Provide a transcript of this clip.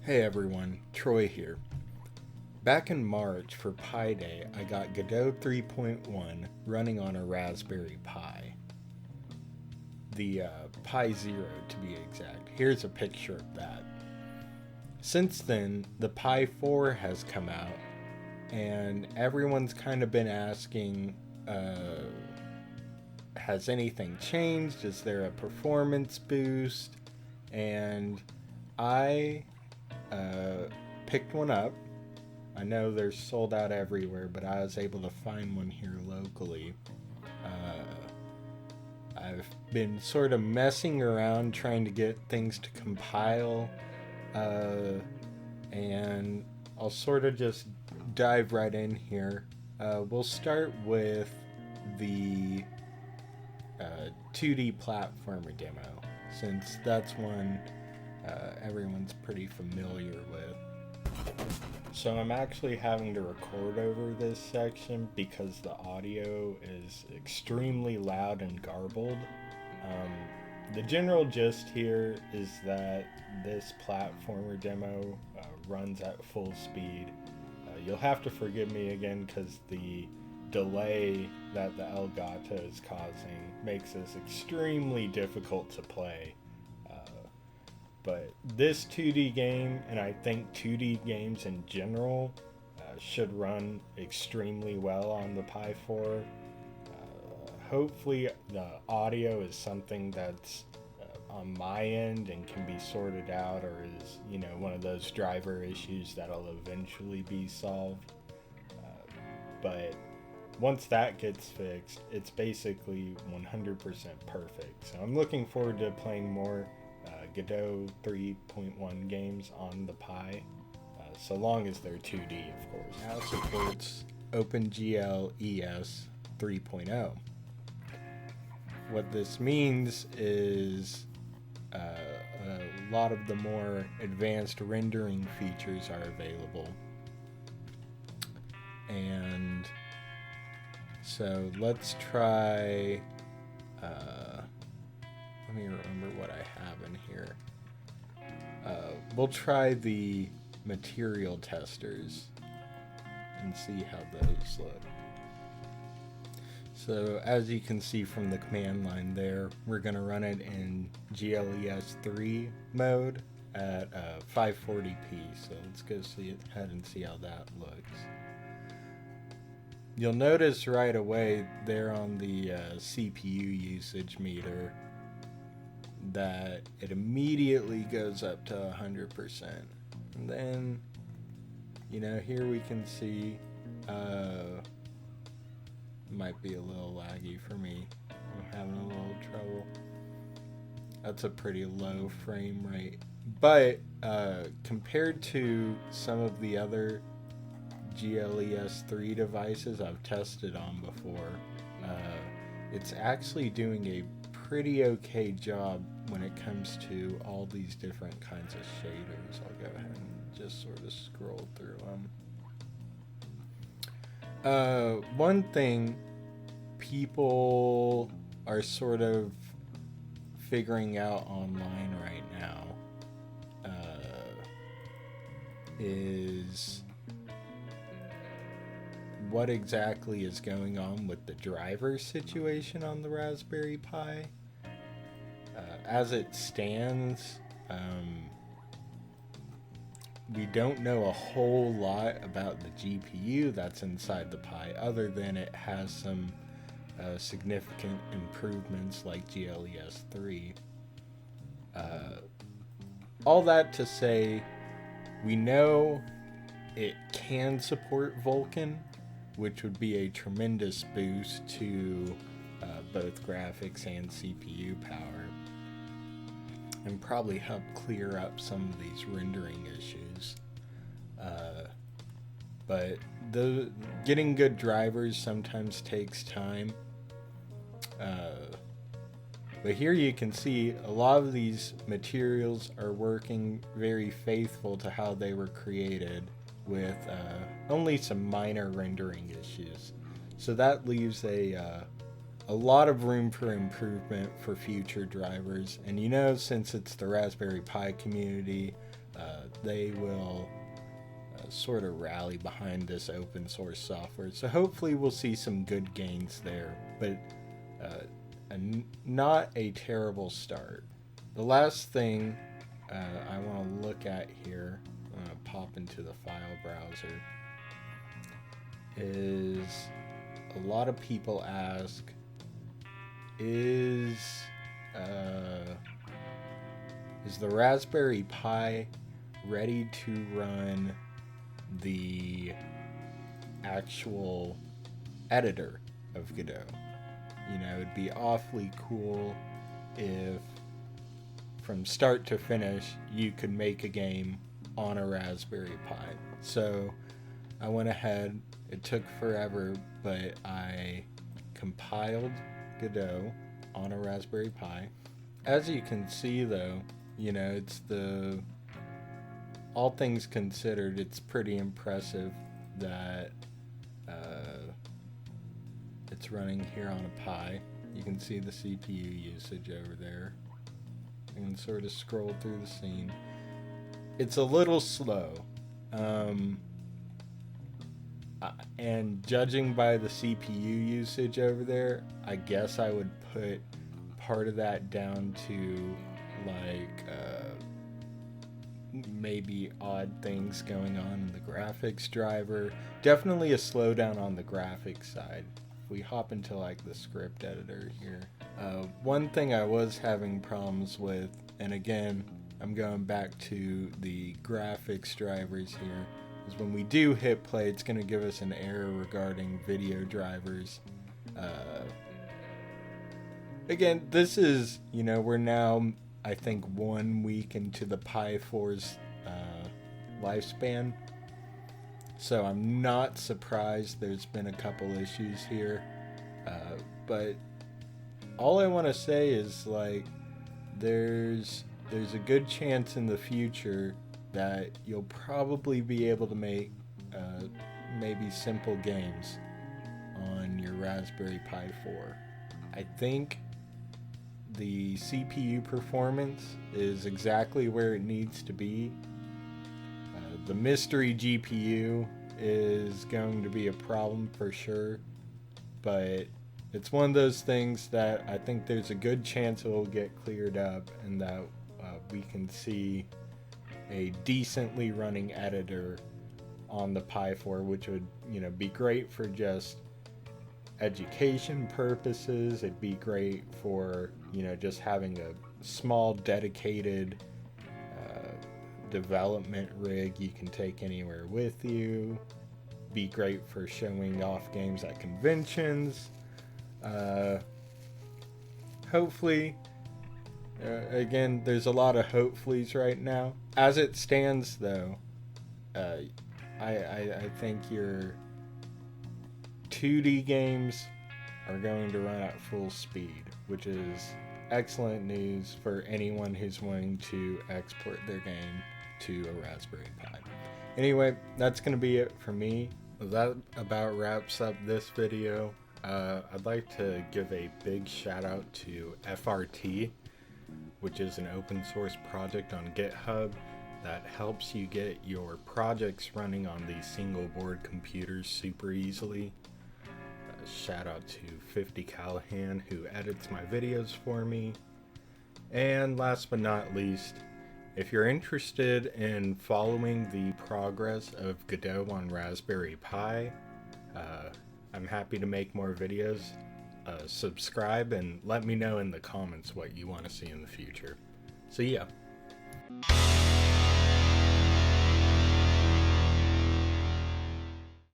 Hey everyone, Troy here. Back in March for Pi Day, I got Godot 3.1 running on a Raspberry Pi. The Pi Zero to be exact. Here's a picture of that. Since then, the Pi 4 has come out, and everyone's kind of been asking, has anything changed? Is there a performance boost? And I picked one up. I know they're sold out everywhere, but I was able to find one here locally. I've been sort of messing around trying to get things to compile, and I'll sort of just dive right in here. We'll start with the 2D platformer demo, since that's one everyone's pretty familiar with. So I'm actually having to record over this section because the audio is extremely loud and garbled. The general gist here is that this platformer demo runs at full speed. You'll have to forgive me again because the delay that the Elgato is causing makes this extremely difficult to play. But this 2D game, and I think 2D games in general, should run extremely well on the Pi 4. Hopefully the audio is something that's on my end and can be sorted out, or is, one of those driver issues that'll eventually be solved. But once that gets fixed, it's basically 100% perfect. So I'm looking forward to playing more Godot 3.1 games on the Pi, so long as they're 2D, of course. Now supports OpenGL ES 3.0. What this means is a lot of the more advanced rendering features are available. And so let's try... let me remember what I have in here. We'll try the material testers and see how those look. So as you can see from the command line there, we're going to run it in GLES3 mode at 540p. So let's go ahead and see how that looks. You'll notice right away there on the CPU usage meter that it immediately goes up to 100%. And then, here we can see, might be a little laggy for me. I'm having a little trouble. That's a pretty low frame rate. But compared to some of the other GLES3 devices I've tested on before, it's actually doing a pretty okay job when it comes to all these different kinds of shaders. I'll go ahead and just sort of scroll through them. One thing people are sort of figuring out online right now is what exactly is going on with the driver situation on the Raspberry Pi. As it stands, we don't know a whole lot about the GPU that's inside the Pi, other than it has some significant improvements like GLES 3. All that to say, we know it can support Vulkan, which would be a tremendous boost to both graphics and CPU power, and probably help clear up some of these rendering issues. But getting good drivers sometimes takes time. But here you can see a lot of these materials are working very faithful to how they were created, with only some minor rendering issues. So that leaves a lot of room for improvement for future drivers. And since it's the Raspberry Pi community, they will sort of rally behind this open source software. So hopefully we'll see some good gains there, but not a terrible start. The last thing I want to look at here, I'm going to pop into the file browser, is a lot of people ask, is the Raspberry Pi ready to run the actual editor of Godot? You know, it'd be awfully cool if from start to finish you could make a game on a Raspberry Pi. So I went ahead, it took forever, but I compiled Godot on a Raspberry Pi. As you can see though, you know, it's all things considered, it's pretty impressive that it's running here on a Pi. You can see the CPU usage over there. You can sort of scroll through the scene. It's a little slow. And judging by the CPU usage over there, I guess I would put part of that down to like maybe odd things going on in the graphics driver. Definitely a slowdown on the graphics side. If we hop into like the script editor here, one thing I was having problems with, and again I'm going back to the graphics drivers here, is when we do hit play, it's going to give us an error regarding video drivers. Again, this is, you know, we're now, I think, 1 week into the Pi 4's lifespan. So I'm not surprised there's been a couple issues here. But all I want to say is, like, there's a good chance in the future that you'll probably be able to make maybe simple games on your Raspberry Pi 4. I think the CPU performance is exactly where it needs to be. The mystery GPU is going to be a problem for sure, but it's one of those things that I think there's a good chance it will get cleared up and that we can see a decently running editor on the Pi 4, which would, you know, be great for just education purposes. It'd be great for, you know, just having a small dedicated development rig you can take anywhere with you. Be great for showing off games at conventions. Hopefully, again, there's a lot of hopefullys right now. As it stands though, I think your 2D games are going to run at full speed, which is excellent news for anyone who's wanting to export their game to a Raspberry Pi. Anyway, that's going to be it for me. That about wraps up this video. I'd like to give a big shout out to FRT, which is an open source project on GitHub that helps you get your projects running on these single board computers super easily. Shout out to 50 Callahan, who edits my videos for me. And last but not least, if you're interested in following the progress of Godot on Raspberry Pi, I'm happy to make more videos. Subscribe and let me know in the comments what you want to see in the future. See ya.